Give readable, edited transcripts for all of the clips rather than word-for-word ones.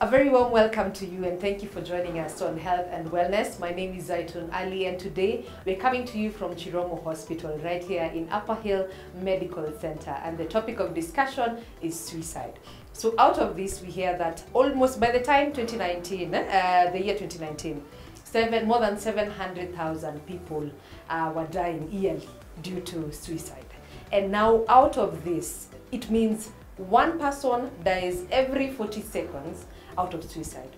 A very warm welcome to you and thank you for joining us on Health and Wellness. My name is Aanii and today we're coming to you from Chiromo Hospital right here in Upper Hill Medical Center, and the topic of discussion is suicide. So out of this we hear that almost by the time 2019, the year 2019, more than 700,000 people were dying yearly due to suicide. And now out of this, it means one person dies every 40 seconds out of suicide.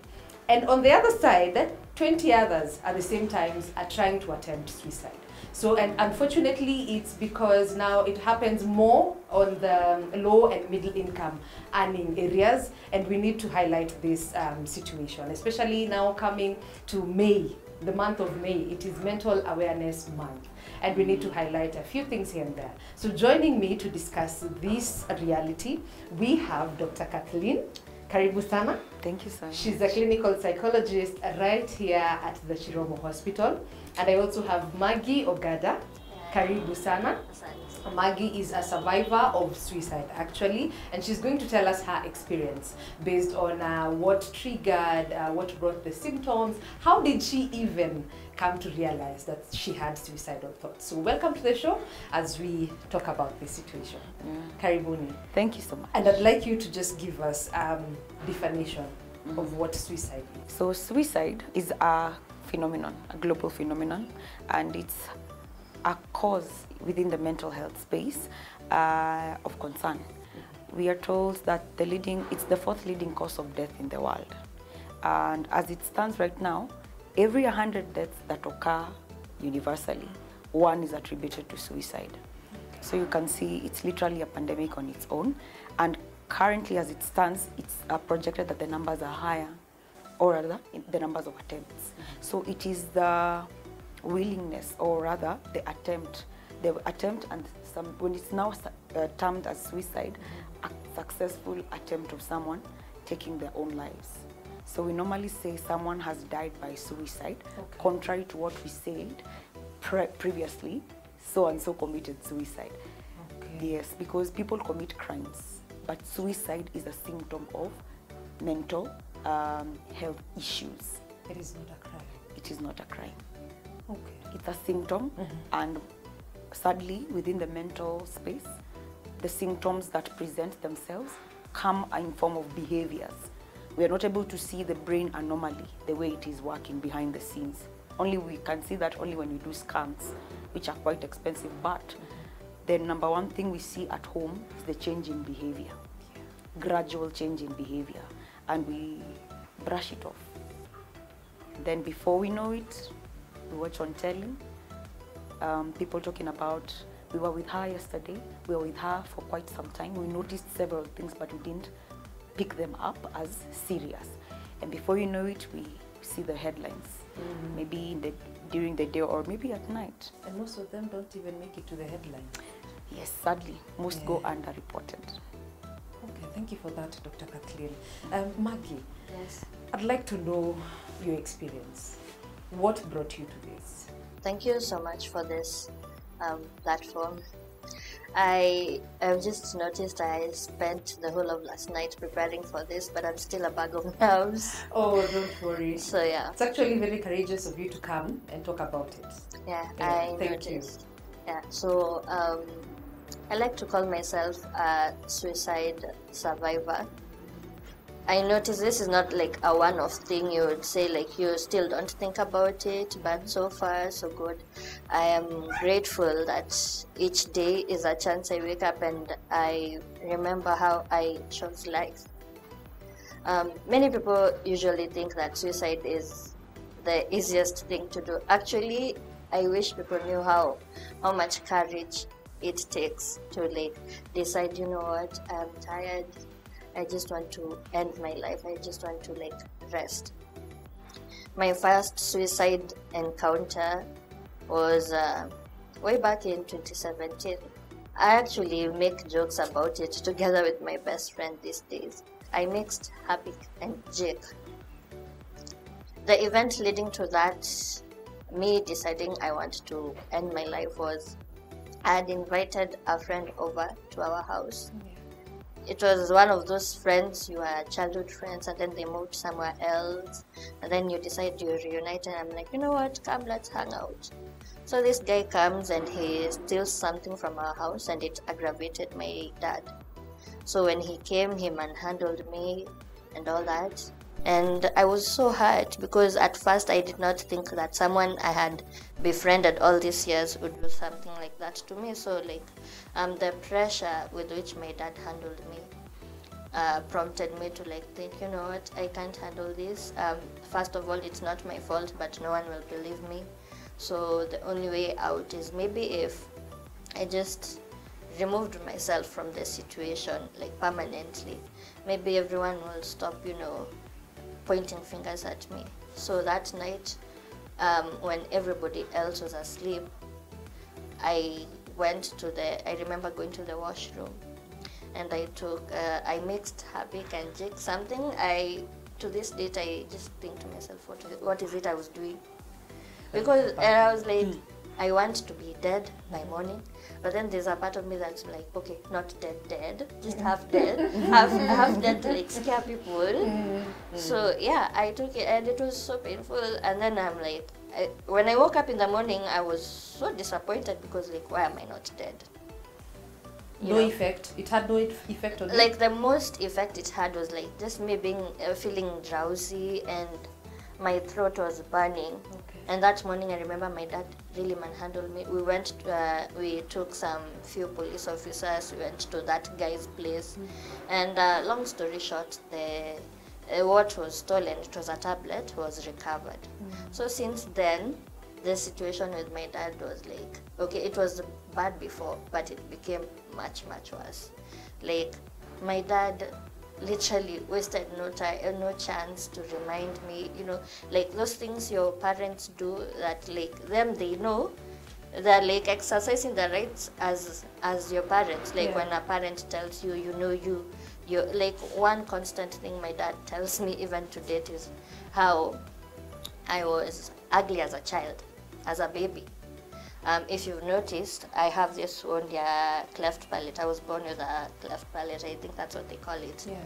And on the other side, 20 others at the same time are trying to attempt suicide. So, and unfortunately, it's because now it happens more on the low and middle income earning areas, and we need to highlight this situation, especially now coming to May, the month of May. It is Mental Awareness Month, and we need to highlight a few things here and there. So joining me to discuss this reality, we have Dr. Kathleen. Karibu sana. Thank you so much. She's a clinical psychologist right here at the Chiromo Hospital. And I also have Maggie Ogada. Karibu sana. Maggie is a survivor of suicide actually, and she's going to tell us her experience based on what triggered, what brought the symptoms, how did she even come to realize that she had suicidal thoughts. So welcome to the show as we talk about this situation. Karibuni. Thank you so much. And I'd like you to just give us definition of what suicide is. So suicide is a phenomenon, a global phenomenon, and it's a cause within the mental health space of concern. We are told that it's the fourth leading cause of death in the world. And as it stands right now, every 100 deaths that occur universally, one is attributed to suicide. So you can see it's literally a pandemic on its own. And currently as it stands, it's projected that the numbers are higher, or rather the numbers of attempts. So it is the willingness, or rather the attempt and when it's now termed as suicide, a successful attempt of someone taking their own lives. So we normally say someone has died by suicide, contrary to what we said previously, so and so committed suicide. Yes, because people commit crimes, but suicide is a symptom of mental health issues. It is not a crime. It is not a crime. Okay. It's a symptom, and sadly, within the mental space, the symptoms that present themselves come in form of behaviors. We are not able to see the brain anomaly, the way it is working behind the scenes. Only we can see that only when we do scans, which are quite expensive, but the number one thing we see at home is the change in behavior, gradual change in behavior, and we brush it off. Then before we know it, we watch on telly, people talking about, we were with her yesterday, we were with her for quite some time, we noticed several things but we didn't pick them up as serious. And before you know it, we see the headlines, maybe during the day or maybe at night. And most of them don't even make it to the headline. Yes, sadly, most go underreported. Okay, thank you for that, Dr. Kathleen. Maggie, Yes. I'd like to know your experience. What brought you to this? Thank you so much for this platform. I've just noticed I spent the whole of last night preparing for this, but I'm still a bag of nerves. Oh, don't worry. So yeah. It's actually very courageous of you to come and talk about it. Yeah, Yeah, I thank you. noticed. Yeah, so I like to call myself a suicide survivor. I notice this is not like a one-off thing. You would say like you still don't think about it, but so far so good. I am grateful that each day is a chance I wake up and I remember how I chose life. Many people usually think that suicide is the easiest thing to do. Actually, I wish people knew how much courage it takes to like decide, you know what, I'm tired, I just want to end my life, I just want to like rest. My first suicide encounter was way back in 2017. I actually make jokes about it together with my best friend these days. I mixed Happy and Jake. The event leading to that, me deciding I want to end my life, was I had invited a friend over to our house. it was one of those friends, you are childhood friends, and then they moved somewhere else, and then you decide you reunite, and I'm like, you know what, come, let's hang out. So this guy comes and he steals something from our house, and it aggravated my dad. So when he came, he manhandled me and all that. And I was so hurt because at first I did not think that someone I had befriended all these years would do something like that to me. So like the pressure with which my dad handled me prompted me to like think, you know what, I can't handle this. First of all, it's not my fault, but no one will believe me. So the only way out is maybe if I just removed myself from the situation like permanently, maybe everyone will stop, you know, pointing fingers at me. So that night, when everybody else was asleep, I remember going to the washroom, and I mixed Habik and Jake something. To this date, I just think to myself, what is it I was doing? Because I was like, I want to be dead by morning, but then there's a part of me that's like, okay, not dead, just half dead, half dead to like scare people. So yeah, I took it, and it was so painful. And then I'm like, when I woke up in the morning, I was so disappointed because like, why am I not dead? No effect. It had no effect on you? Like the most effect it had was like just me feeling drowsy, and my throat was burning. And that morning, I remember my dad really manhandled me. We took few police officers. We went to that guy's place, and long story short, what was stolen, it was a tablet, was recovered. So since then, the situation with my dad was like, okay, it was bad before, but it became much worse. Like my dad literally wasted no chance to remind me, you know, like those things your parents do that like they know they're like exercising the rights as your parents. Like when a parent tells you, you know, you like one constant thing my dad tells me even to date is how I was ugly as a child, as a baby. If you've noticed, I have this one cleft palate. I was born with a cleft palate. I think that's what they call it. Yeah.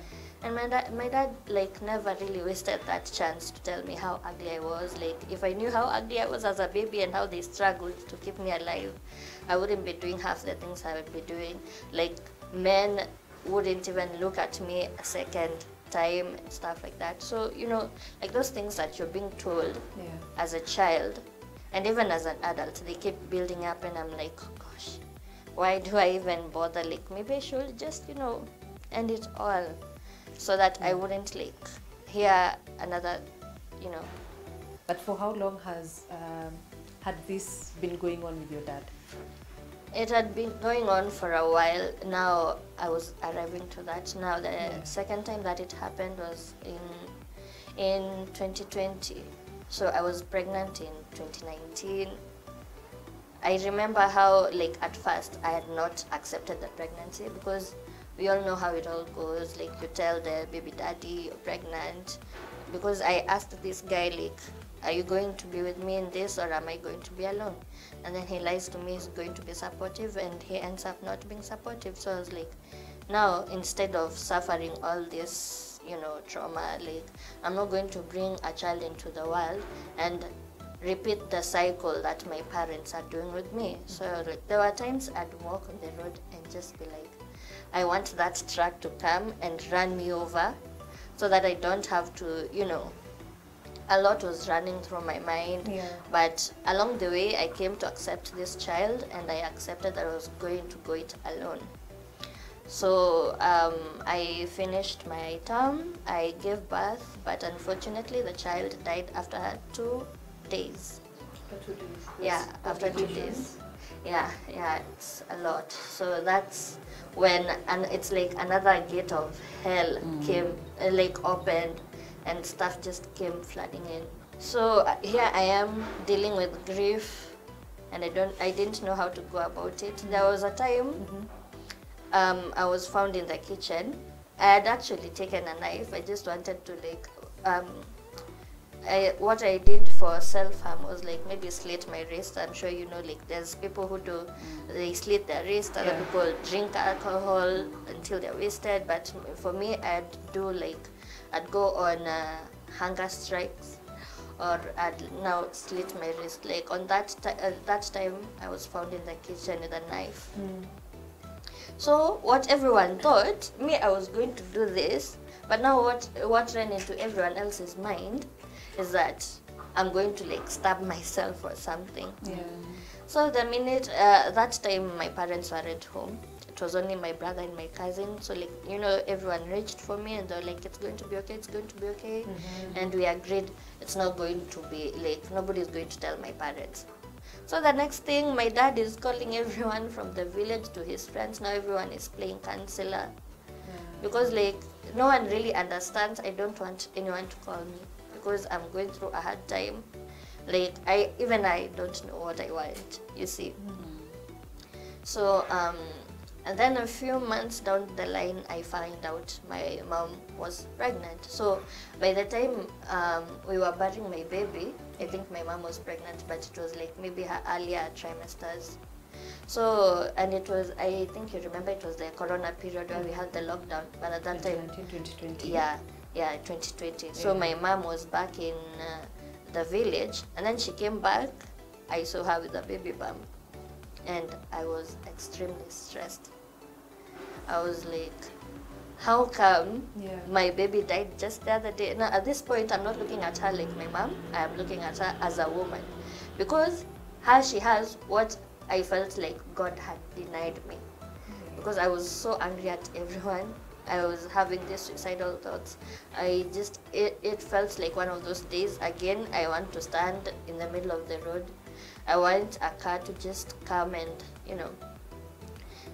And my dad like never really wasted that chance to tell me how ugly I was. Like if I knew how ugly I was as a baby and how they struggled to keep me alive, I wouldn't be doing half the things I would be doing. Like men wouldn't even look at me a second time and stuff like that. So you know, like those things that you're being told as a child. And even as an adult, they keep building up, and I'm like, oh gosh, why do I even bother? Like, maybe I should just, you know, end it all so that I wouldn't, like, hear another, you know. But for how long had this been going on with your dad? It had been going on for a while. Now I was arriving to that. Now the second time that it happened was in 2020. So I was pregnant in 2019. I remember how, like, at first I had not accepted the pregnancy because we all know how it all goes. Like, you tell the baby daddy you're pregnant. Because I asked this guy, like, are you going to be with me in this, or am I going to be alone? And then he lies to me he's going to be supportive, and he ends up not being supportive. So I was like, now instead of suffering all this, you know, trauma, like I'm not going to bring a child into the world and repeat the cycle that my parents are doing with me. So like there were times I'd walk on the road and just be like, I want that truck to come and run me over so that I don't have to, you know. A lot was running through my mind, but along the way I came to accept this child, and I accepted that I was going to go it alone. So I finished my term, I gave birth, but unfortunately the child died after 2 days. After 2 days? Yeah, after 2 days. Yeah, it's a lot. So that's when, and it's like another gate of hell came, like opened, and stuff just came flooding in. So here I am dealing with grief, and I didn't know how to go about it. There was a time I was found in the kitchen. I had actually taken a knife. I just wanted to like what I did for self-harm was like maybe slit my wrist. I'm sure you know, like there's people who do, they slit their wrist, other people drink alcohol until they're wasted, but for me, I'd go on hunger strikes, or I'd now slit my wrist. Like on that time, I was found in the kitchen with a knife. So what everyone thought, me, I was going to do this, but now what ran into everyone else's mind is that I'm going to like stab myself or something. So the minute that time my parents were at home, it was only my brother and my cousin. So like, you know, everyone reached for me and they were like, it's going to be okay, it's going to be okay. And we agreed it's not going to be like, nobody's going to tell my parents. So the next thing, my dad is calling everyone from the village to his friends. Now everyone is playing counselor. Because like, no one really understands. I don't want anyone to call me because I'm going through a hard time. Like, I don't know what I want, you see. So, and then a few months down the line, I find out my mom was pregnant. So by the time we were burying my baby, I think my mom was pregnant, but it was like maybe her earlier trimesters. So, and it was, I think you remember, it was the corona period where we had the lockdown, but at that time, 2020. yeah, 2020. So my mom was back in the village, and then she came back. I saw her with a baby bump, and I was extremely stressed. I was like, how come my baby died just the other day? Now, at this point, I'm not looking at her like my mom. I'm looking at her as a woman, because she has what I felt like God had denied me, because I was so angry at everyone. I was having these suicidal thoughts. It felt like one of those days again. I want to stand in the middle of the road. I want a car to just come and, you know,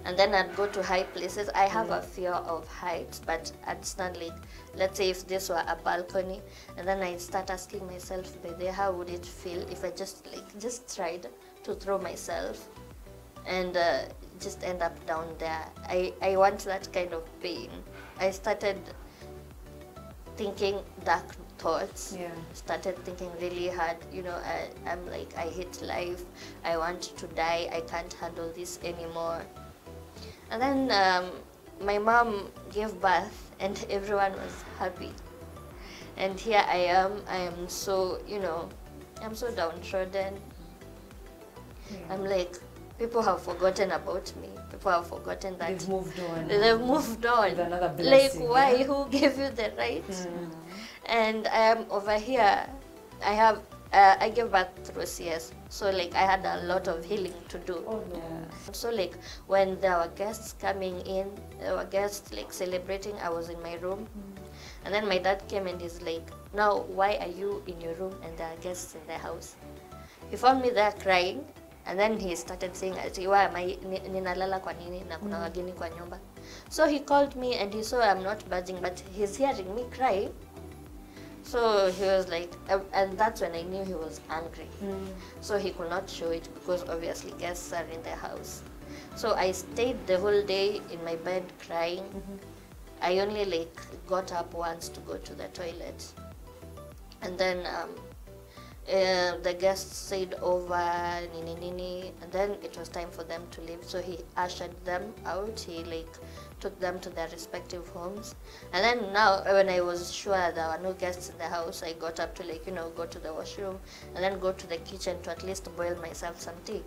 and then I'd go to high places. I have a fear of heights, but I'd stand like, let's say if this were a balcony, and then I'd start asking myself, how would it feel if I just tried to throw myself and just end up down there. I want that kind of pain. I started thinking dark thoughts, started thinking really hard, you know, I'm like, I hate life, I want to die, I can't handle this anymore. And then my mom gave birth and everyone was happy. And here I am so, you know, I'm so downtrodden. I'm like, people have forgotten about me. People have forgotten that they've moved on. They've moved on. With another blessing, like, why? Who gave you the right? And I am over here. I gave birth through CS, so like I had a lot of healing to do. So like when there were guests coming in, there were guests like celebrating. I was in my room, and then my dad came and he's like, "Now why are you in your room and there are guests in the house?" He found me there crying. And then he started saying, why am I ninalala kwa nini na kuna wageni kwa nyumba? So he called me and he saw I'm not budging, but he's hearing me cry. So he was like, and that's when I knew he was angry. So he could not show it because obviously guests are in the house. So I stayed the whole day in my bed crying. I only like got up once to go to the toilet. And then the guests stayed over, and then it was time for them to leave. So he ushered them out. He like took them to their respective homes. And then now, when I was sure there were no guests in the house, I got up to like, you know, go to the washroom and then go to the kitchen to at least boil myself some tea.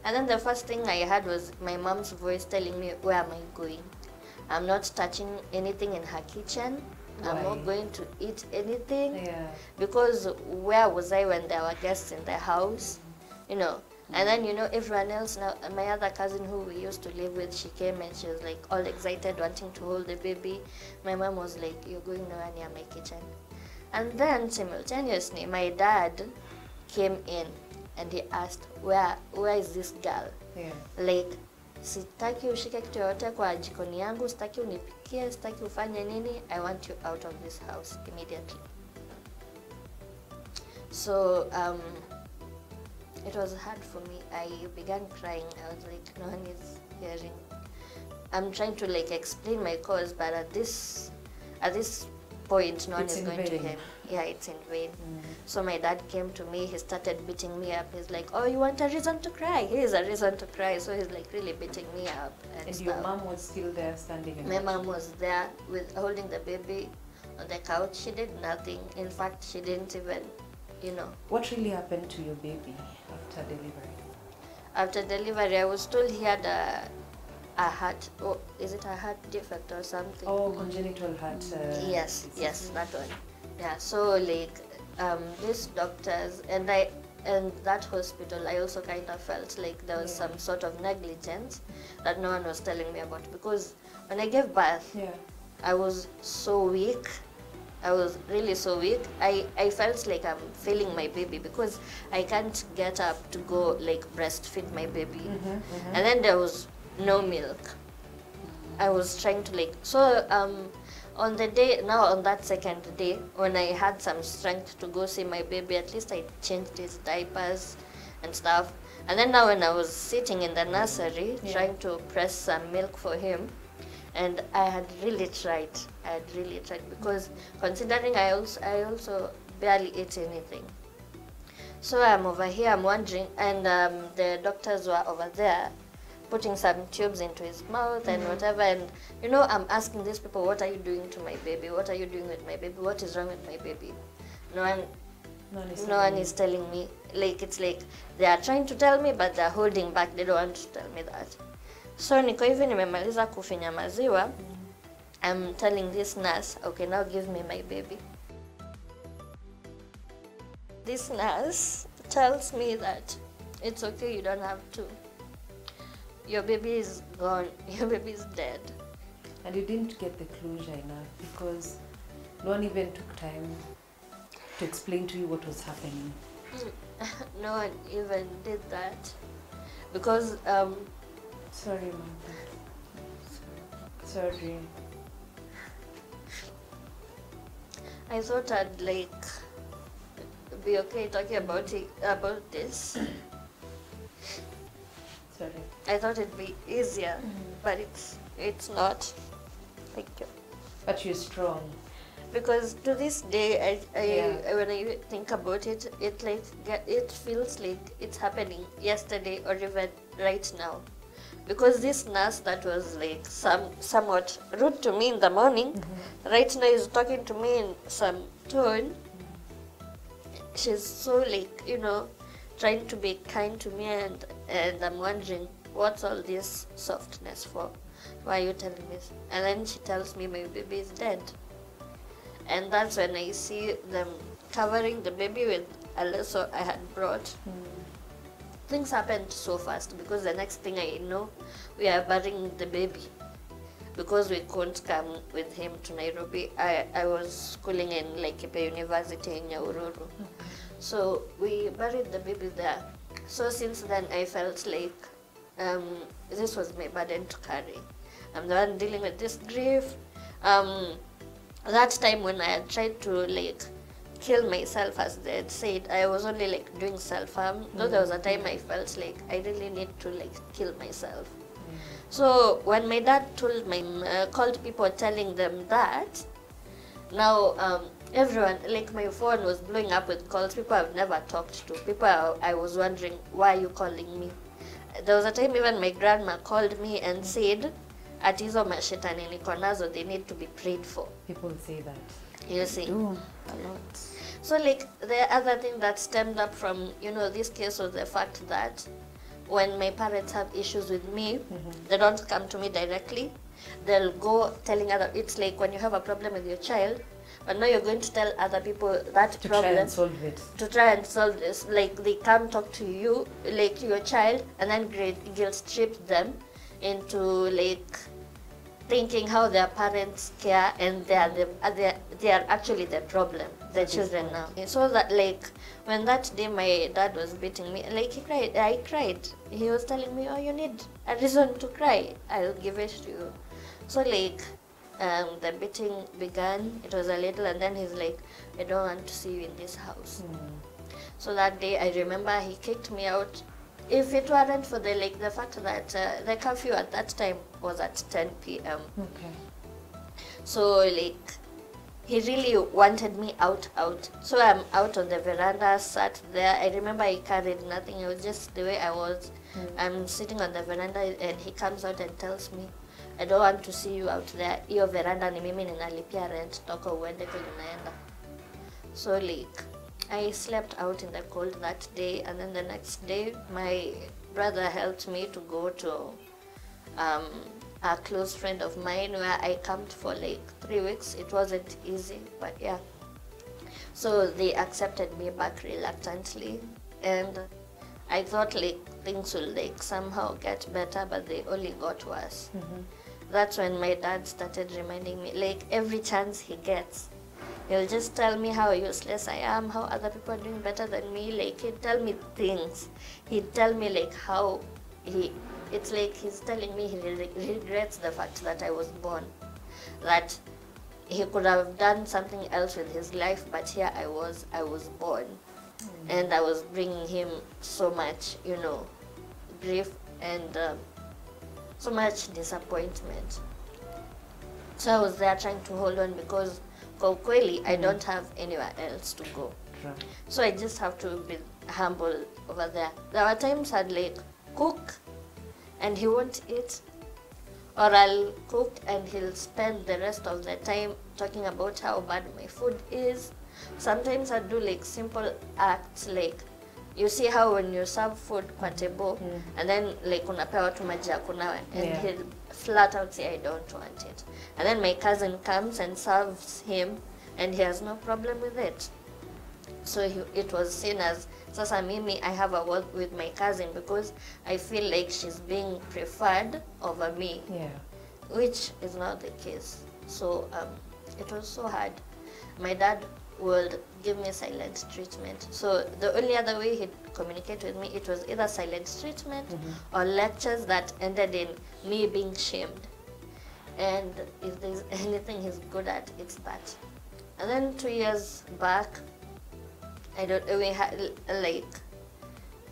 And then the first thing I heard was my mom's voice telling me, where am I going? I'm not touching anything in her kitchen. I'm not going to eat anything, because where was I when there were guests in the house, you know? And then, you know, everyone else, now my other cousin who we used to live with, she came and she was like all excited, wanting to hold the baby. My mom was like, you're going nowhere near my kitchen. And then simultaneously, my dad came in and he asked, where is this girl? Like, sitaki ushike kitu yoyote kwa jikoni yangu, sitaki unipikie, sitaki ufanye nini, I want you out of this house immediately. So it was hard for me. I began crying. I was like, no one is hearing. I'm trying to like explain my cause, but at this point, no one It's is in going to vain. him. Yeah, it's in vain. So my dad came to me, he started beating me up. He's like, oh, you want a reason to cry? Here's a reason to cry. So he's like really beating me up and And your stuff. mom was still there standing and My watching? mom was there with holding the baby on the couch. She did nothing. In fact, she didn't even, you know. What really happened to your baby after delivery? After delivery, I was told he had a heart, oh, is it a heart defect or something? Oh, congenital heart. Yes, disease. yes, that one. Yeah, so like these doctors and that hospital, I also kind of felt like there was some sort of negligence that no one was telling me about, because when I gave birth, Yeah. I was so weak. I was really so weak. I felt like I'm failing my baby because I can't get up to go like breastfeed my baby. And then there was no milk. I was trying to like, so on the day, now on that second day, when I had some strength to go see my baby, at least I changed his diapers and stuff. And then now when I was sitting in the nursery trying to press some milk for him, and I had really tried because considering I also barely ate anything. So I'm over here, I'm wondering, and the doctors were over there putting some tubes into his mouth and whatever, and you know, I'm asking these people, what are you doing to my baby? What are you doing with my baby? What is wrong with my baby? No one is telling me. Like, it's like they are trying to tell me, but they're holding back. They don't want to tell me that. So niko hivi nimemaliza kufinya maziwa. I'm telling this nurse, okay, now give me my baby. This nurse tells me that it's okay, you don't have to. Your baby is gone. Your baby is dead. And you didn't get the closure enough because no one even took time to explain to you what was happening. No one even did that because Sorry, mom. Sorry. I thought I'd like be okay talking about this. Sorry. I thought it'd be easier, but it's not. Thank you. But you're strong. Because to this day, when I think about it, it feels like it's happening yesterday or even right now. Because this nurse that was like somewhat rude to me in the morning, right now is talking to me in some tone. She's so like, you know, trying to be kind to me, and I'm wondering, what's all this softness for? Why are you telling me? And then she tells me my baby is dead. And that's when I see them covering the baby with a lasso I had brought. Things happened so fast because the next thing I know, we are burying the baby. Because we couldn't come with him to Nairobi, I was schooling in Laikipia University in Nyahururu. So we buried the baby there. So since then I felt like this was my burden to carry. I'm the one dealing with this grief. That time when I had tried to like kill myself, as they had said, I was only like doing self-harm. Though there was a time I felt like I really need to like kill myself. So when my dad called people telling them that, now everyone, like my phone was blowing up with calls, people I've never talked to, people I was wondering, why are you calling me? There was a time even my grandma called me and said, at hizo mashetani niko nazo, they need to be prayed for. People say that. You see? Do a lot. So like the other thing that stemmed up from, you know, this case was the fact that when my parents have issues with me, they don't come to me directly. They'll go telling it's like when you have a problem with your child, but now you're going to tell other people that To problem. try and solve it. To try and solve this. Like they come talk to you, like your child, and then guilt trip them into like thinking how their parents care, and they are actually the problem, the children now. So that like when that day my dad was beating me, like I cried. He was telling me, oh, you need a reason to cry, I'll give it to you. So like the beating began, it was a little, and then he's like, I don't want to see you in this house. So that day I remember he kicked me out. If it weren't for the fact that the curfew at that time was at 10 p.m. Okay. So like he really wanted me out. So I'm out on the veranda, sat there. I remember I carried nothing. It was just the way I was. I'm sitting on the veranda and he comes out and tells me, I don't want to see you out there. Iyo veranda ni mimi ninalipia rent, toka uende kwenye unaenda. So like, I slept out in the cold that day, and then the next day my brother helped me to go to a close friend of mine where I camped for like 3 weeks. It wasn't easy, but yeah. So they accepted me back reluctantly, and I thought like things will like somehow get better, but they only got worse. That's when my dad started reminding me, like every chance he gets, he'll just tell me how useless I am, how other people are doing better than me. Like he'd tell me things. He'd tell me like how it's like he's telling me he regrets the fact that I was born, that he could have done something else with his life, but here I was born, and I was bringing him so much, you know, grief and so much disappointment. So I was there trying to hold on, because kwa ukweli I don't have anywhere else to go. So I just have to be humble over there. There were times I'd like cook and he won't eat, or I'll cook and he'll spend the rest of the time talking about how bad my food is. Sometimes I do like simple acts, like you see how when you serve food kwa table and then like unapea watu maji ya kunawa, and he'll flat out say I don't want it, and then my cousin comes and serves him and he has no problem with it. So it was seen as, sasa mimi I have a word with my cousin because I feel like she's being preferred over me, which is not the case. So it was so hard. My dad would give me silent treatment. So the only other way he'd communicate with me, it was either silent treatment or lectures that ended in me being shamed. And if there's anything he's good at, it's that. And then 2 years back, we had like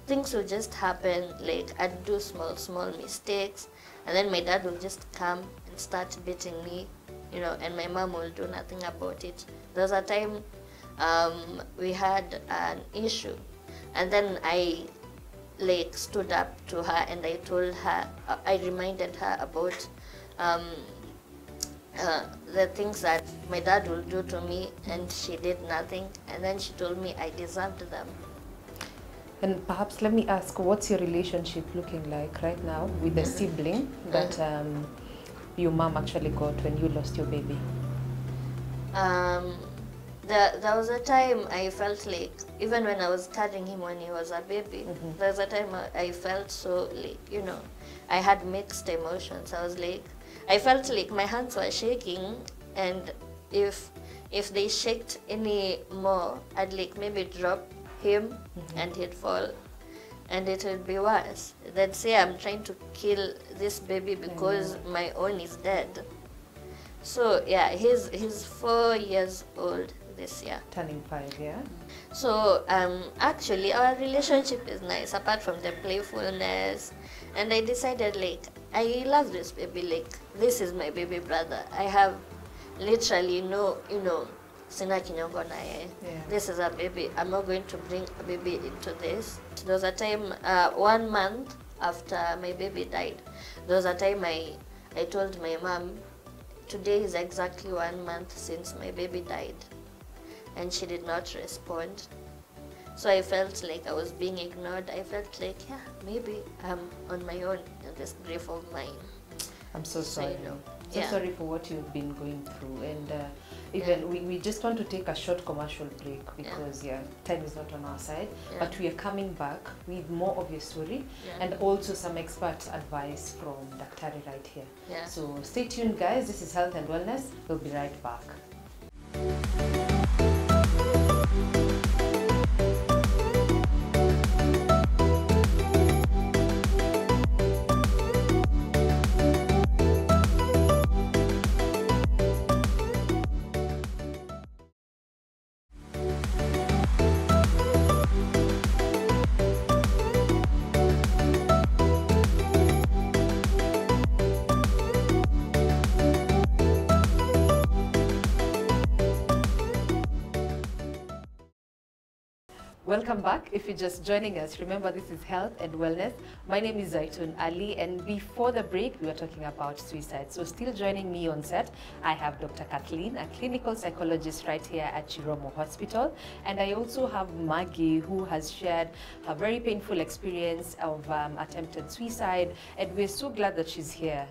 things would just happen. Like I'd do small mistakes, and then my dad would just come and start beating me, you know, and my mom will do nothing about it. There was a time we had an issue, and then I like stood up to her and I told her, I reminded her about the things that my dad will do to me, and she did nothing, and then she told me I deserved them. And perhaps let me ask, what's your relationship looking like right now with the sibling that your mom actually got when you lost your baby? There was a time I felt like, even when I was carrying him when he was a baby, there was a time I felt so like, you know, I had mixed emotions. I was like, I felt like my hands were shaking, and if they shaked any more, I'd like maybe drop him and he'd fall, and it would be worse. They'd say I'm trying to kill this baby because my own is dead. So yeah, he's 4 years old this year. Turning 5, yeah? So actually our relationship is nice apart from the playfulness, and I decided like I love this baby, like this is my baby brother. I have literally no, you know, sina kinyongo na yeye. This is a baby. I'm not going to bring a baby into this. There was a time 1 month after my baby died, there was a time I told my mom, today is exactly 1 month since my baby died, and she did not respond. So I felt like I was being ignored. I felt like, yeah, maybe I'm on my own in this grief of mine. I'm so sorry. So, you know, so sorry for what you've been going through. And even we just want to take a short commercial break because time is not on our side. But we are coming back with more of your story and also some expert advice from Daktari right here. So stay tuned, guys. This is Health and Wellness. We'll be right back. Welcome back. If you're just joining us, remember this is Health and Wellness. My name is Aanii, and before the break, we were talking about suicide. So still joining me on set, I have Dr. Kathleen, a clinical psychologist right here at Chiromo Hospital. And I also have Maggie, who has shared a very painful experience of attempted suicide. And we're so glad that she's here,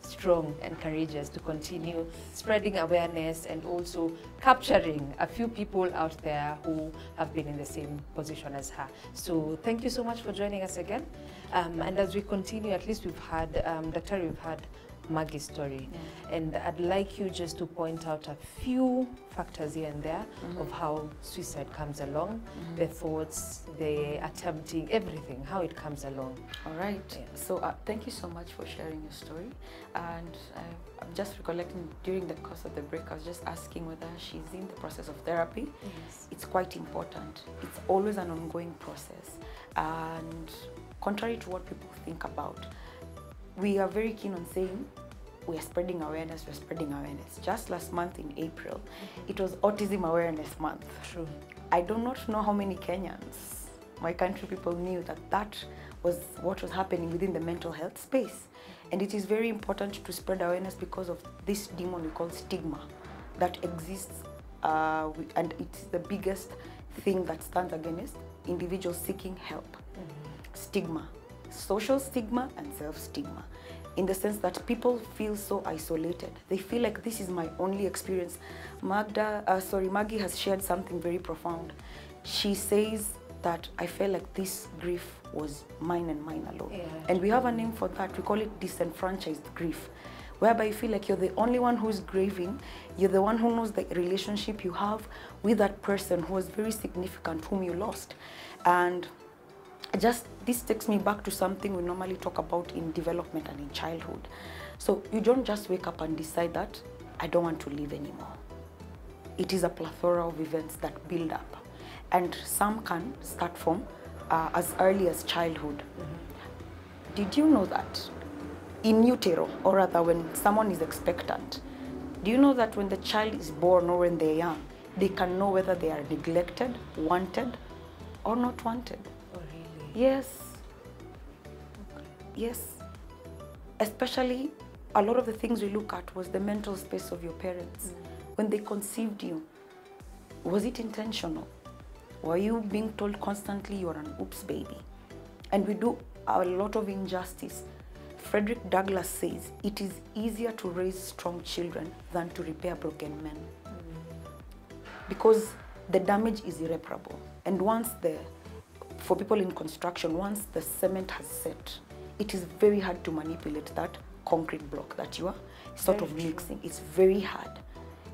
strong and courageous, to continue spreading awareness and also capturing a few people out there who have been in the same position as her. So thank you so much for joining us again. And as we continue, at least we've had, Dr. we've had Maggies Story. Yeah. And I'd like you just to point out a few factors here and there of how suicide comes along, the thoughts, the attempting, everything, how it comes along. All right. Yeah. So thank you so much for sharing your story. And I'm just recollecting during the course of the break, I was just asking whether she's in the process of therapy. Yes. It's quite important. It's always an ongoing process. And contrary to what people think about, we are very keen on saying we are spreading awareness, we're spreading awareness. Just last month in April, it was Autism Awareness Month. True. I do not know how many Kenyans, my country people, knew that that was what was happening within the mental health space. And it is very important to spread awareness because of this demon we call stigma that exists, and it's the biggest thing that stands against individuals seeking help. Stigma. Social stigma and self-stigma, in the sense that people feel so isolated. They feel like this is my only experience. Maggie has shared something very profound. She says that I felt like this grief was mine and mine alone. Yeah. And we have a name for that. We call it disenfranchised grief, whereby you feel like you're the only one who's grieving. You're the one who knows the relationship you have with that person who was very significant, whom you lost. And this takes me back to something we normally talk about in development and in childhood. So you don't just wake up and decide that I don't want to live anymore. It is a plethora of events that build up, and some can start from as early as childhood. Did you know that in utero, or rather when someone is expectant, do you know that when the child is born or when they're young, they can know whether they are neglected, wanted, or not wanted? Yes. Okay. Yes. Especially, a lot of the things we look at was the mental space of your parents. When they conceived you, was it intentional? Were you being told constantly you're an oops baby? And we do a lot of injustice. Frederick Douglass says, it is easier to raise strong children than to repair broken men. Because the damage is irreparable. And for people in construction, once the cement has set, it is very hard to manipulate that concrete block that you are sort of mixing. It's very hard.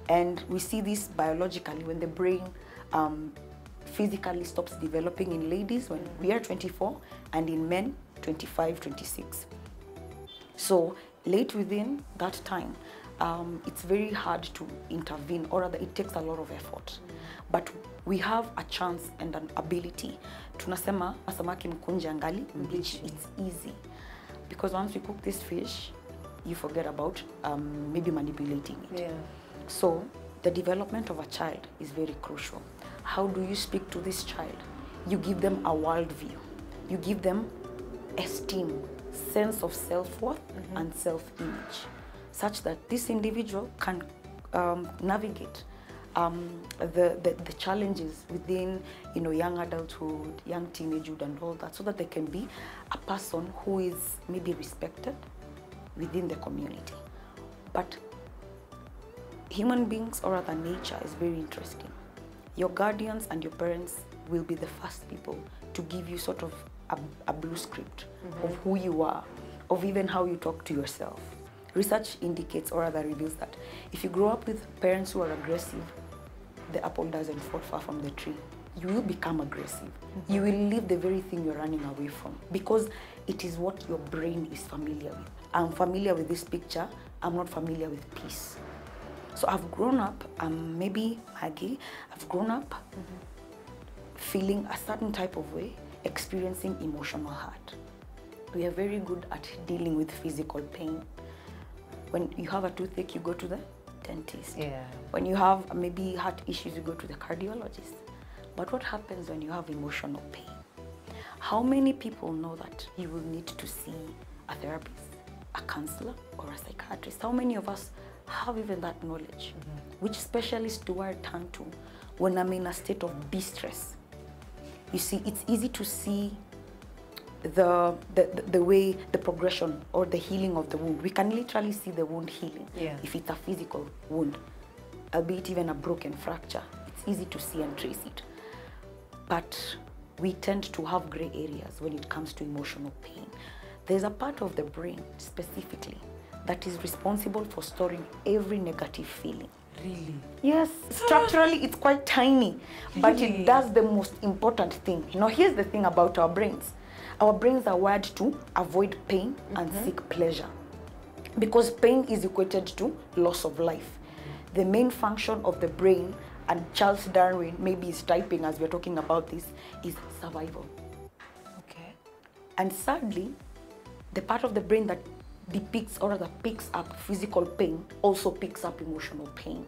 And we see this biologically when the brain physically stops developing in ladies when we are 24, and in men 25, 26. So late within that time, it's very hard to intervene, or rather it takes a lot of effort. But we have a chance and an ability. Tunasema samaki mkunje angali mbichi. It's easy. Because once we cook this fish, you forget about maybe manipulating it. Yeah. So the development of a child is very crucial. How do you speak to this child? You give them a worldview. You give them esteem, sense of self-worth and self-image, such that this individual can navigate the challenges within, young adulthood, young teenagehood and all that, so that they can be a person who is maybe respected within the community. But human beings, or rather nature, is very interesting. Your guardians and your parents will be the first people to give you sort of a blue script of who you are, of even how you talk to yourself. Research indicates, or rather reveals, that if you grow up with parents who are aggressive, the apple doesn't fall far from the tree. You will become aggressive. You will leave the very thing you're running away from, because it is what your brain is familiar with. I'm familiar with this picture, I'm not familiar with peace. So I've grown up, maybe Maggie, I've grown up feeling a certain type of way, experiencing emotional hurt. We are very good at dealing with physical pain. When you have a toothache, you go to the dentist. Yeah. When you have maybe heart issues, you go to the cardiologist. But what happens when you have emotional pain? How many people know that you will need to see a therapist, a counselor, or a psychiatrist? How many of us have even that knowledge? Which specialist do I turn to when I'm in a state of distress? You see, it's easy to see the way, the progression or the healing of the wound. We can literally see the wound healing. If it's a physical wound, albeit even a broken fracture, it's easy to see and trace it. But we tend to have gray areas when it comes to emotional pain. There's a part of the brain specifically that is responsible for storing every negative feeling. Really? Yes, structurally it's quite tiny, but it does the most important thing. You know, here's the thing about our brains. Our brains are wired to avoid pain and seek pleasure, because pain is equated to loss of life. The main function of the brain, and Charles Darwin maybe is typing as we're talking about this, is survival. Okay. And sadly, the part of the brain that depicts or that picks up physical pain also picks up emotional pain.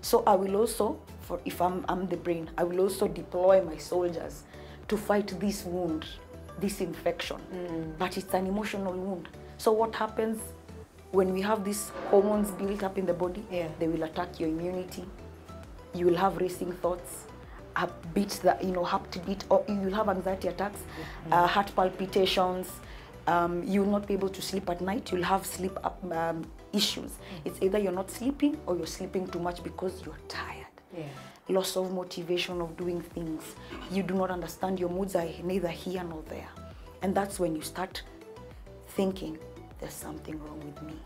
So I will also, if I'm the brain, I will also deploy my soldiers to fight this wound, this infection. But it's an emotional wound. So what happens when we have these hormones built up in the body? They will attack your immunity. You will have racing thoughts, heartbeat, or you will have anxiety attacks, heart palpitations. You will not be able to sleep at night. You'll have sleep issues. It's either you're not sleeping or you're sleeping too much because you're tired. Loss of motivation of doing things. You do not understand, your moods are neither here nor there. And that's when you start thinking, there's something wrong with me.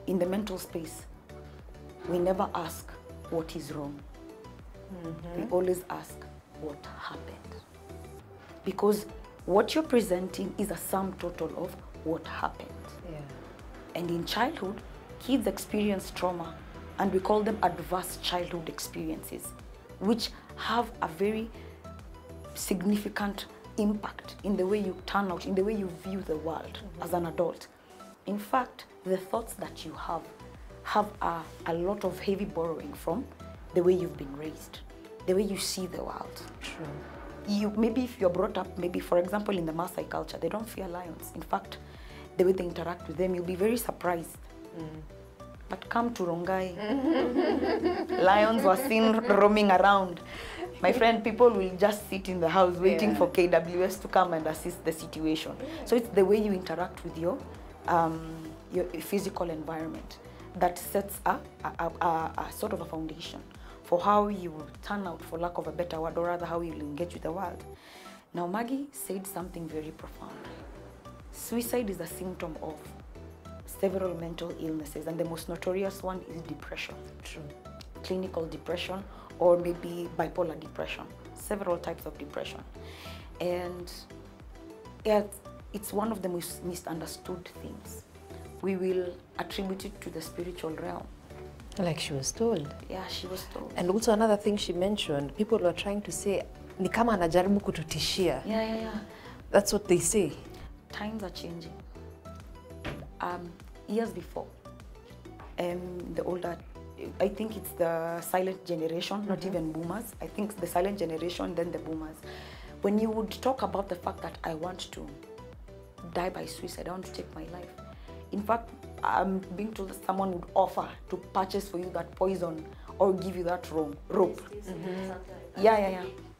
In the mental space, we never ask what is wrong. We always ask what happened. Because what you're presenting is a sum total of what happened. And in childhood, kids experience trauma, and we call them adverse childhood experiences, which have a very significant impact in the way you turn out, in the way you view the world as an adult. In fact, the thoughts that you have a lot of heavy borrowing from the way you've been raised, the way you see the world. True. Maybe if you're brought up, maybe for example in the Maasai culture, they don't fear lions. In fact, the way they interact with them, you'll be very surprised. But come to Rongai, lions were seen roaming around. My friend, people will just sit in the house waiting for KWS to come and assist the situation. So it's the way you interact with your physical environment that sets a sort of a foundation for how you will turn out, for lack of a better word, or rather how you will engage with the world. Now, Maggie said something very profound. Suicide is a symptom of several mental illnesses, and the most notorious one is depression. True. Clinical depression, or maybe bipolar depression, several types of depression. And it's one of the most misunderstood things. We will attribute it to the spiritual realm. Like she was told. Yeah, she was told. And also another thing she mentioned, people were trying to say, ni kama anajaribu kututishia. Yeah. That's what they say. Times are changing. Years before, the older, I think it's the silent generation, not even boomers. I think the silent generation, then the boomers. When you would talk about the fact that I want to die by suicide, I want to take my life. In fact, I'm being told that someone would offer to purchase for you that poison or give you that rope.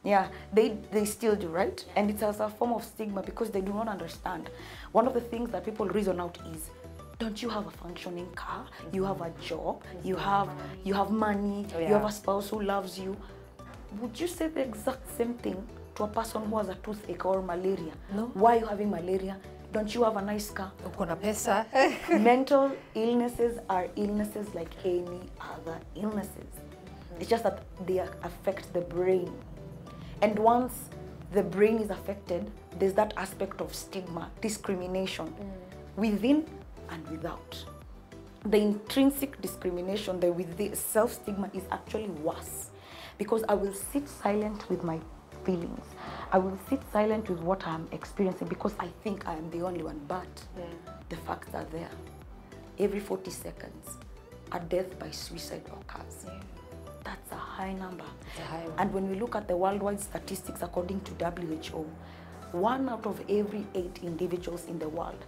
Yeah, they still do, right? And it's as a form of stigma because they do not understand. One of the things that people reason out is, don't you have a functioning car? You have a job, you have money, you have a spouse who loves you. Would you say the exact same thing to a person who has a toothache or malaria? No. Why are you having malaria? Don't you have a nice car? Ukona pesa. Mental illnesses are illnesses like any other illnesses. It's just that they affect the brain. And once the brain is affected, there's that aspect of stigma, discrimination, within and without. The intrinsic discrimination, the self-stigma is actually worse, because I will sit silent with my feelings. I will sit silent with what I'm experiencing because I think I am the only one, but the facts are there. Every 40 seconds, a death by suicide occurs. That's a high number. It's a high one. And when we look at the worldwide statistics, according to WHO, 1 out of every 8 individuals in the world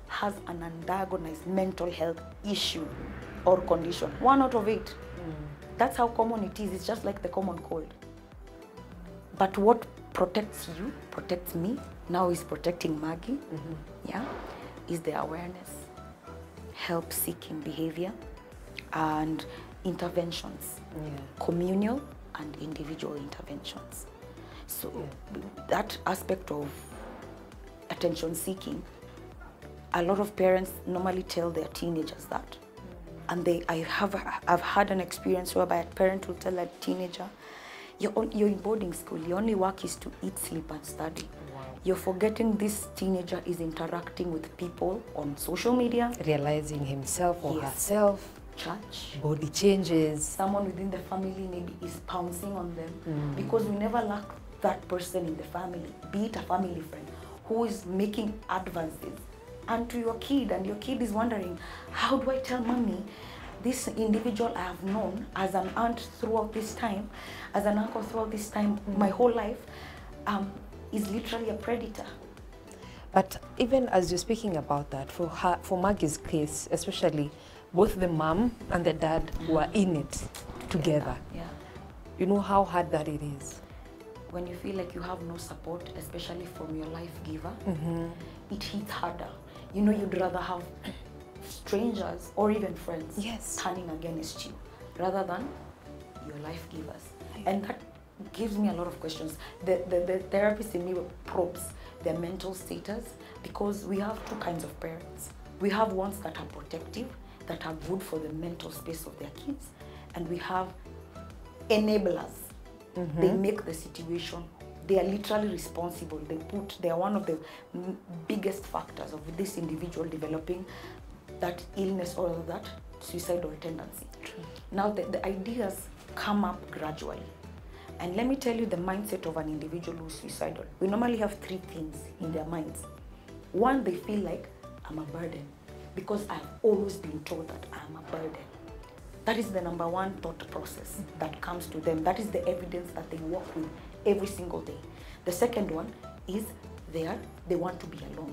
has an undiagnosed mental health issue or condition. 1 out of 8. That's how common it is. It's just like the common cold. But what protects you, protects me, now is protecting Maggie, yeah, is the awareness, help-seeking behavior, and interventions, communal and individual interventions. So that aspect of attention seeking, a lot of parents normally tell their teenagers that. And I've had an experience whereby a parent will tell a teenager, you're in boarding school, your only work is to eat, sleep, and study. Wow. You're forgetting this teenager is interacting with people on social media. Realizing himself or herself. Church. Body changes. Someone within the family maybe is pouncing on them. Because we never lack that person in the family, be it a family friend, who is making advances. And to your kid, and your kid is wondering, how do I tell mommy this individual I have known as an aunt throughout this time, as an uncle throughout this time, my whole life, is literally a predator. But even as you're speaking about that, for Maggie's case, especially, both the mom and the dad were in it together. Yeah. You know how hard that it is. When you feel like you have no support, especially from your life giver, it hits harder. You know, you'd rather have strangers or even friends turning against you rather than your life givers. And that gives me a lot of questions. The therapist in me probes their mental status, because we have 2 kinds of parents. We have ones that are protective, that are good for the mental space of their kids, and we have enablers. They make the situation, they are literally responsible. They are one of the biggest factors of this individual developing that illness or that suicidal tendency. Now the ideas come up gradually. And let me tell you the mindset of an individual who's suicidal. We normally have 3 things in their minds. 1, they feel like, I'm a burden, because I've always been told that I'm a burden. That is the number 1 thought process that comes to them. That is the evidence that they work with every single day. The second one is they want to be alone.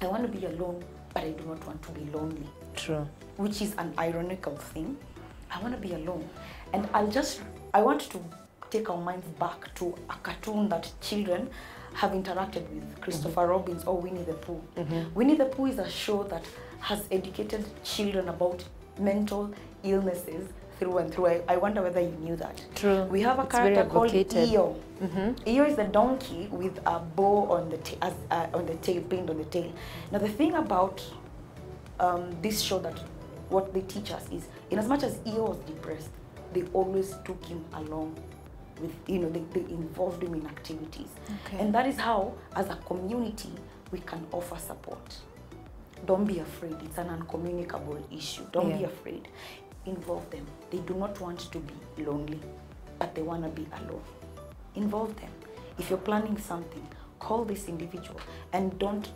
I want to be alone, but I do not want to be lonely. True. Which is an ironical thing. I want to be alone. And I want to take our minds back to a cartoon that children have interacted with, Christopher Robin's or Winnie the Pooh. Winnie the Pooh is a show that has educated children about mental illnesses through and through. I wonder whether you knew that. True. We have a character called Eo. Eo is the donkey with a bow on the tail, pinned on the tail. Now the thing about this show, that what they teach us is, in as much as Eo was depressed, they always took him along with, they involved him in activities. And that is how, as a community, we can offer support. Don't be afraid. It's an uncommunicable issue. Don't be afraid. Involve them. They do not want to be lonely, but they want to be alone. Involve them. If you're planning something, call this individual and don't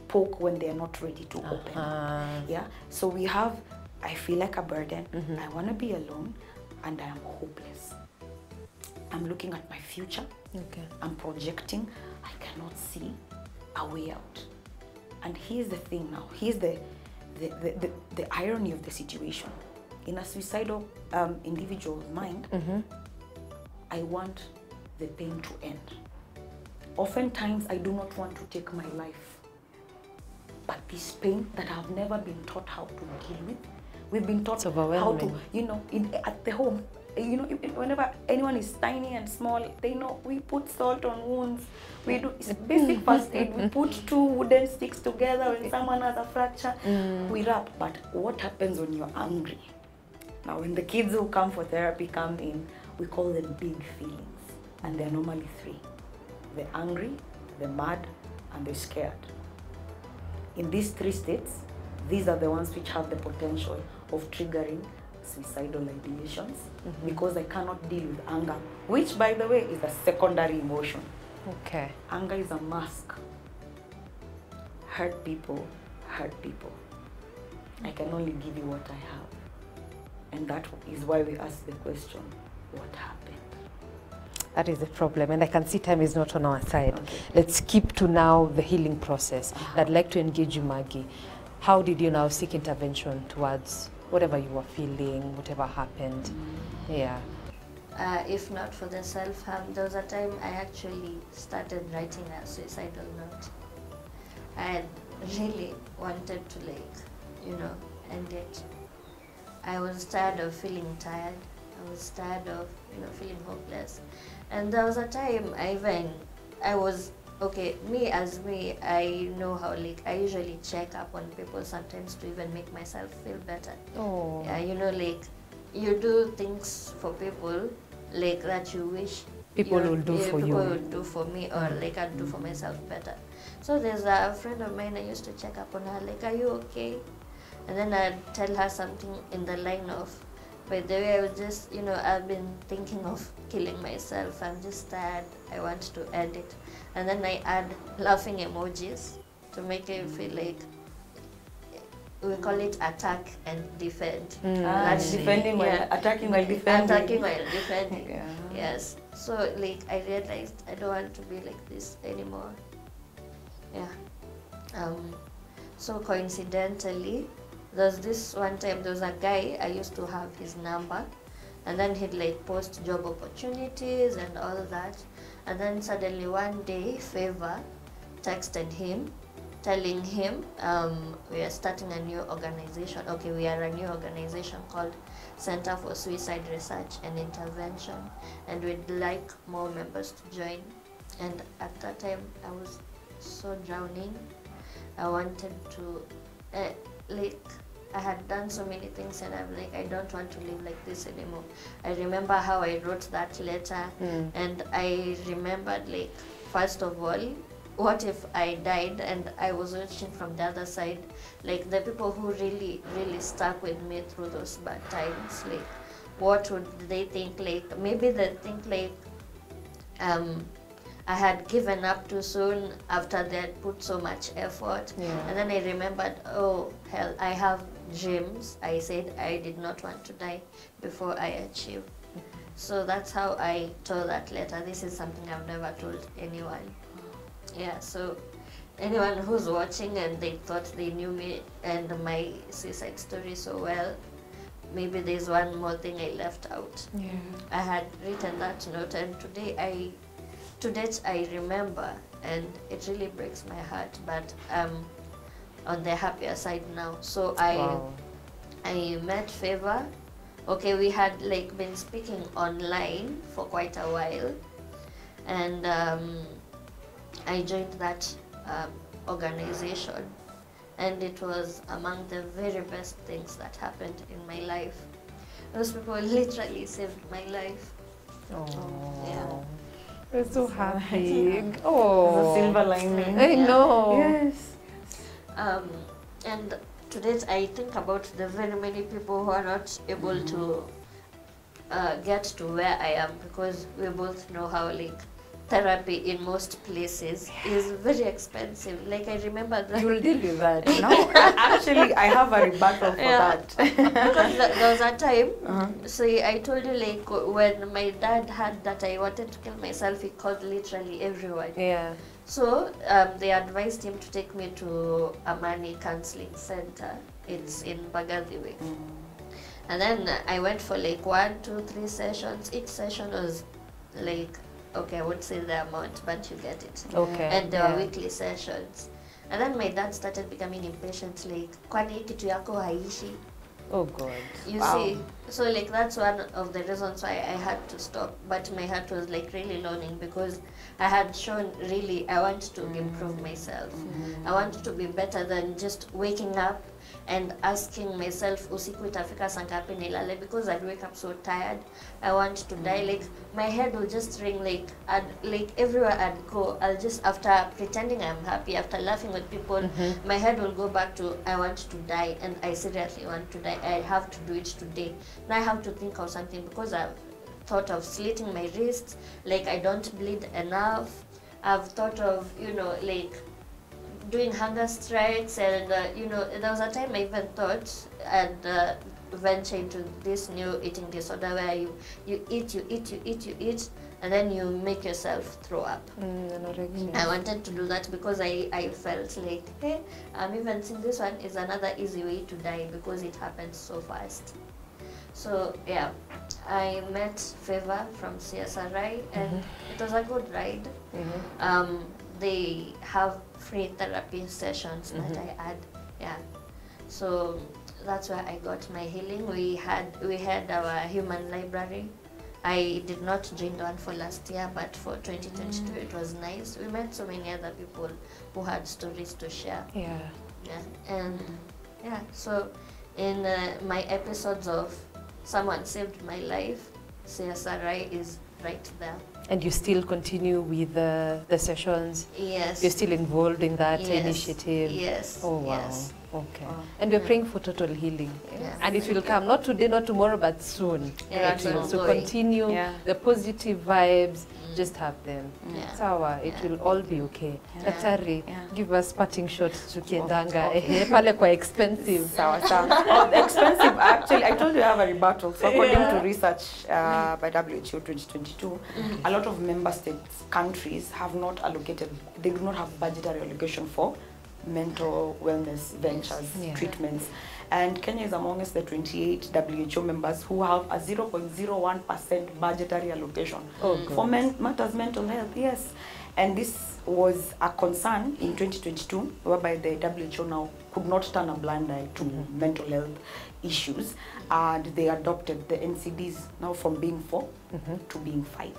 poke when they're not ready to open up. Yeah. So we have, I feel like a burden. I want to be alone, and I am hopeless. I'm looking at my future. I'm projecting. I cannot see a way out. And here's the thing now. Here's the irony of the situation. In a suicidal individual's mind, I want the pain to end. Oftentimes, I do not want to take my life. But this pain that I've never been taught how to deal with, we've been taught how to, at the home, whenever anyone is tiny and small, they know we put salt on wounds. We do basic first aid. We put 2 wooden sticks together when someone has a fracture. We wrap. But what happens when you're angry? Now, when the kids who come for therapy come in, we call them big feelings. And they're normally 3. The angry, the mad, and the scared. In these 3 states, these are the ones which have the potential of triggering suicidal ideations, because I cannot deal with anger, which, by the way, is a secondary emotion. Anger is a mask. Hurt people. I can only give you what I have. And that is why we ask the question, what happened? That is the problem, and I can see time is not on our side. Okay. Let's keep to now the healing process. I'd like to engage you, Maggie. How did you now seek intervention towards whatever you were feeling, whatever happened? Yeah. If not for the self-harm, there was a time I actually started writing a suicidal note. I had really wanted to, end it. I was tired of feeling tired. I was tired of, feeling hopeless. And there was a time I was, me as me, I know how, I usually check up on people sometimes to even make myself feel better. Oh. Yeah, you do things for people, that you wish People will do for you. People will do for me, or I'd do for myself better. So there's a friend of mine, I used to check up on her, are you okay? And then I'd tell her something in the line of, by the way, I was just, I've been thinking of killing myself. I'm just tired. I want to end it. And then I add laughing emojis to make it feel like, we call it attack and defend. That's defending while attacking while defending. Attacking while defending. Yeah. Yes. So I realized I don't want to be like this anymore. Yeah. So coincidentally, there's this one time there was a guy, I used to have his number, and then he'd post job opportunities and all that. And then suddenly one day, Favor texted him telling him we are starting a new organization. Okay, we are a new organization called Center for Suicide Research and Intervention, and we'd like more members to join. And at that time, I was so drowning. I wanted to, I had done so many things, and I'm I don't want to live like this anymore. I remember how I wrote that letter, and I remembered, first of all, what if I died and I was watching from the other side, the people who really, really stuck with me through those bad times, what would they think? Maybe they think I had given up too soon after they had put so much effort. Yeah. And then I remembered, oh hell, I have dreams. I said I did not want to die before I achieve. So that's how I told that letter. This is something I've never told anyone. Yeah, so anyone who's watching and they thought they knew me and my suicide story so well, maybe there's one more thing I left out. Yeah. I had written that note, and to date I remember, and it really breaks my heart, but on the happier side now. So I met Favor. Okay, we had been speaking online for quite a while, and I joined that organization, and it was among the very best things that happened in my life. Those people literally saved my life. Oh. Yeah. We're so happy. Oh. The silver lining. I know. Yes. And to date, I think about the very many people who are not able to get to where I am, because we both know how therapy in most places is very expensive. I remember that. You'll deal with that. No, actually, I have a rebuttal for that. Because there was a time, see, I told you when my dad had that I wanted to kill myself, he called literally everyone. Yeah. So they advised him to take me to Aanii Counseling Center. It's in Bagadiwe. And then I went for 1, 2, 3 sessions. Each session was okay, I won't say the amount, but you get it. Okay. And there were weekly sessions. And then my dad started becoming impatient, kwani kitu yako haishi? Oh God. You see, so that's one of the reasons why I had to stop. But my heart was really longing, because I had shown really I want to improve myself. I want to be better than just waking up and asking myself usiku itafika saa ngapi nilale, because I'd wake up so tired. I want to die. My head will just ring, everywhere I'd go, I'll just, after pretending I'm happy, after laughing with people, my head will go back to I want to die, and I seriously want to die. I have to do it today. Now I have to think of something, because I've thought of slitting my wrists, I don't bleed enough. I've thought of, doing hunger strikes, and there was a time I even thought I'd venture into this new eating disorder where you eat, and then you make yourself throw up. Anorexia. I wanted to do that because I felt like, hey, even since this one is another easy way to die because it happens so fast. So yeah, I met Favor from CSRI, and it was a good ride. They have free therapy sessions that I had, yeah. So that's where I got my healing. We had our human library. I did not join the one for last year, but for 2022 it was nice. We met so many other people who had stories to share. Yeah. Yeah, and yeah, so in my episodes of Someone Saved My Life, CSRI is right there. And you still continue with the sessions? Yes. You're still involved in that Yes. initiative? Yes. Oh, wow. Yes. Okay. And we're praying for total healing. Yes. And it will come, not today, not tomorrow, but soon. Yeah, It will. it's So ongoing. continue the positive vibes, just have them. Yeah. Sawa, it will all be okay. Yeah. Daktari, give us parting shots tukiendanga. Okay. Pale kwa expensive. Sawa, sawa. Oh, expensive, actually. I told you I have a rebuttal. So according to research by WHO 2022, a lot of member states, countries have not allocated, they do not have budgetary allocation for mental wellness ventures, treatments. And Kenya is amongst the 28 WHO members who have a 0.01% budgetary allocation for matters mental health, yes. And this was a concern in 2022, whereby the WHO now could not turn a blind eye to mental health issues, and they adopted the NCDs now from being 4 to being 5.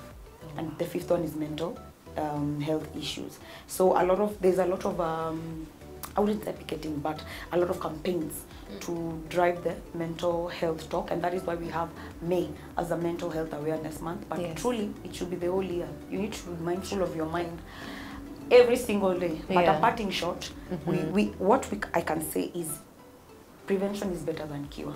And the 5th one is mental health issues. So there's a lot of I wouldn't say picketing, but a lot of campaigns to drive the mental health talk, and that is why we have May as a mental health awareness month. But truly, it should be the whole year. You need to be mindful of your mind every single day. But a parting shot, I can say is prevention is better than cure.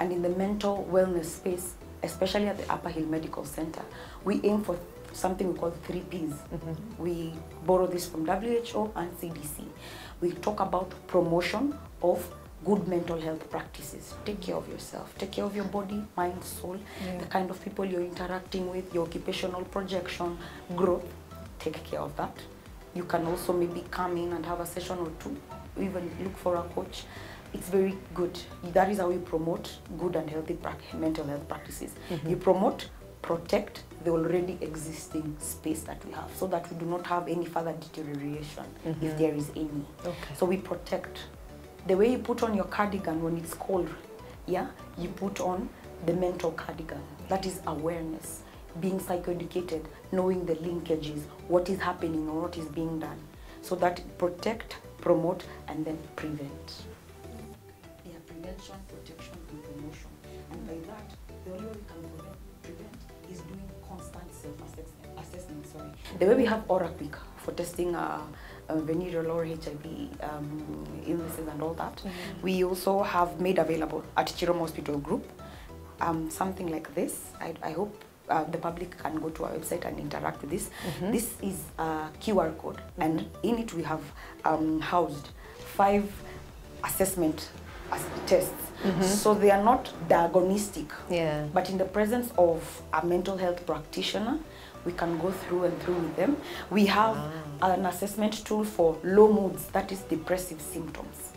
And in the mental wellness space, especially at the Upper Hill Medical Center, we aim for something we call 3 Ps. We borrow this from WHO and CDC. We talk about promotion of good mental health practices. Take care of yourself. Take care of your body, mind, soul, the kind of people you're interacting with, your occupational projection, growth. Take care of that. You can also maybe come in and have a session or 2, even look for a coach. It's very good. That is how you promote good and healthy mental health practices. You promote, protect the already existing space that we have, so that we do not have any further deterioration if there is any. So we protect. The way you put on your cardigan when it's cold, you put on the mental cardigan. That is awareness, being psychoeducated, knowing the linkages, what is happening or what is being done. So that protect, promote, and then prevent. Yeah, prevention, protection, and promotion. And by that, the only way we can prevent is doing constant self-assessment. The way we have OraQuick for testing venereal or HIV illnesses and all that, we also have made available at Chiromo Hospital Group something like this. I hope the public can go to our website and interact with this. This is a QR code, and in it we have housed 5 assessment tests. So they are not diagnostic, but in the presence of a mental health practitioner, we can go through and through with them. We have an assessment tool for low moods, that is depressive symptoms.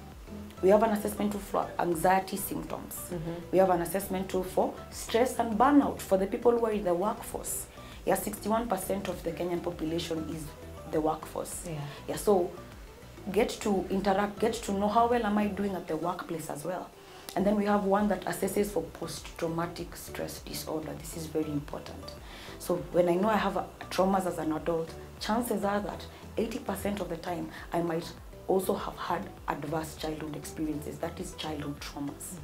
We have an assessment tool for anxiety symptoms. We have an assessment tool for stress and burnout for the people who are in the workforce. 61% of the Kenyan population is the workforce. So get to interact, get to know how well am I doing at the workplace as well. And then we have one that assesses for post-traumatic stress disorder. This is very important. So when I know I have traumas as an adult, chances are that 80% of the time I might also have had adverse childhood experiences. That is childhood traumas.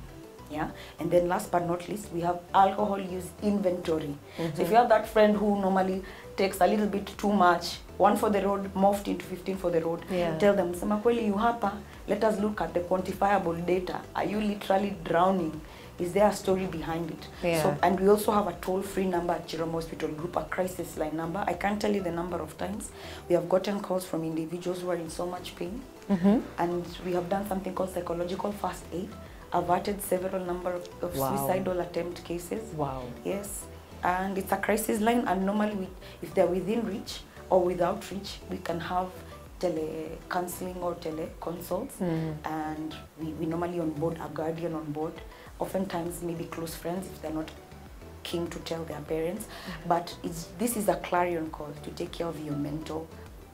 And then last but not least, we have alcohol use inventory. So if you have that friend who normally takes a little bit too much, 1 for the road, morphed into 15 for the road, tell them, Sema kweli you hapa, let us look at the quantifiable data. Are you literally drowning? Is there a story behind it? So, and we also have a toll-free number at Chiromo Hospital Group, a crisis line number. I can't tell you the number of times we have gotten calls from individuals who are in so much pain. And we have done something called psychological first aid. averted several number of Wow. suicidal attempt cases. Wow. Yes, and it's a crisis line, and normally if they're within reach or without reach, we can have tele-counseling or tele-consults, and we normally onboard a guardian on board, oftentimes maybe close friends if they're not keen to tell their parents, but this is a clarion call to take care of your mental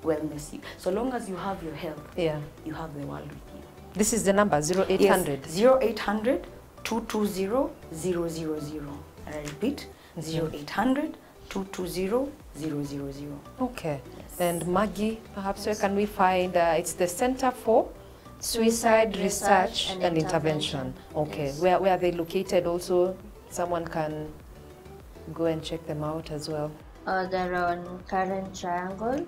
wellness. So long as you have your health, Yeah. you have the world with you. This is the number 0800. Yes, 0800 220 000. I repeat, 0800 220 000. Okay. Yes. And Maggie, perhaps where can we find, it's the Center for Suicide Research and Intervention. Okay. Yes. Where are they located also? Someone can go and check them out as well. They're on Current Triangle,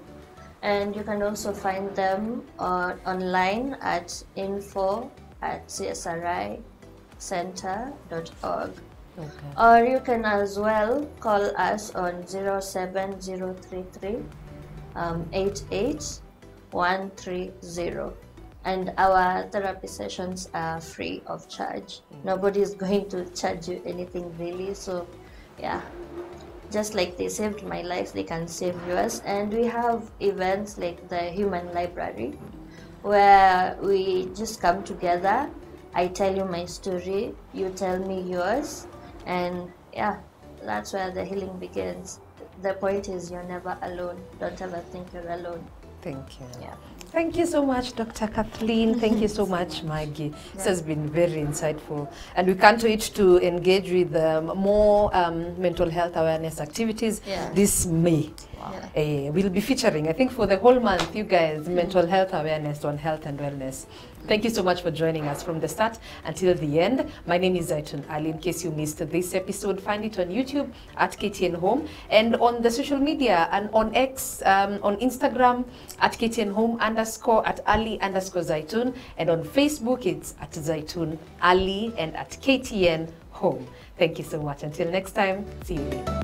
and you can also find them online at info@csricenter.org. Okay. Or you can as well call us on 07033 88130. And our therapy sessions are free of charge. Nobody is going to charge you anything really. So yeah, just like they saved my life, they can save yours. And we have events like the Human Library, where we just come together. I tell you my story, you tell me yours, and yeah, that's where the healing begins. The point is you're never alone. Don't ever think you're alone. Thank you. Yeah. Thank you so much, Dr. Kathleen. Thank you so much, Maggie. This has been very insightful. And we can't wait to engage with more mental health awareness activities this May. Wow. We'll be featuring, I think for the whole month, you guys, mental health awareness on health and wellness. Thank you so much for joining us from the start until the end. My name is Aanii. In case you missed this episode, find it on YouTube at KTN Home, and on the social media and on X, on Instagram at KTN Home _ at Aanii_Zaitun, and on Facebook it's at Zaitun Ali and at KTN Home. Thank you so much. Until next time, see you later.